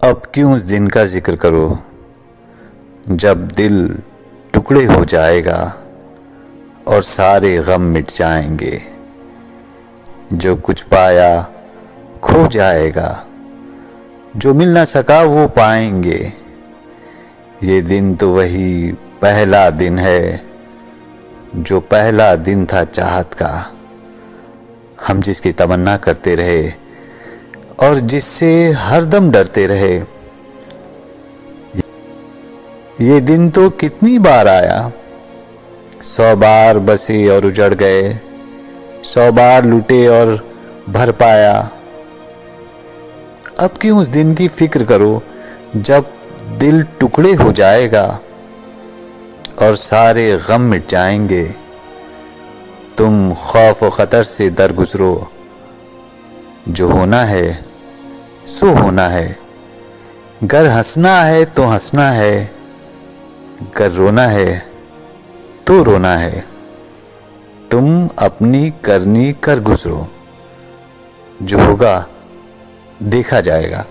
अब क्यों उस दिन का जिक्र करो जब दिल टुकड़े हो जाएगा और सारे गम मिट जाएंगे। जो कुछ पाया खो जाएगा, जो मिल ना सका वो पाएंगे। ये दिन तो वही पहला दिन है जो पहला दिन था चाहत का, हम जिसकी तमन्ना करते रहे और जिससे हरदम डरते रहे। ये दिन तो कितनी बार आया, 100 बार बसे और उजड़ गए, 100 बार लूटे और भर पाया। अब क्यों उस दिन की फिक्र करो जब दिल टुकड़े हो जाएगा और सारे गम मिट जाएंगे। तुम खौफ और खतर से दर गुजरो, जो होना है सो होना है। गर हंसना है तो हंसना है, गर रोना है तो रोना है। तुम अपनी करनी कर गुजरो, जो होगा देखा जाएगा।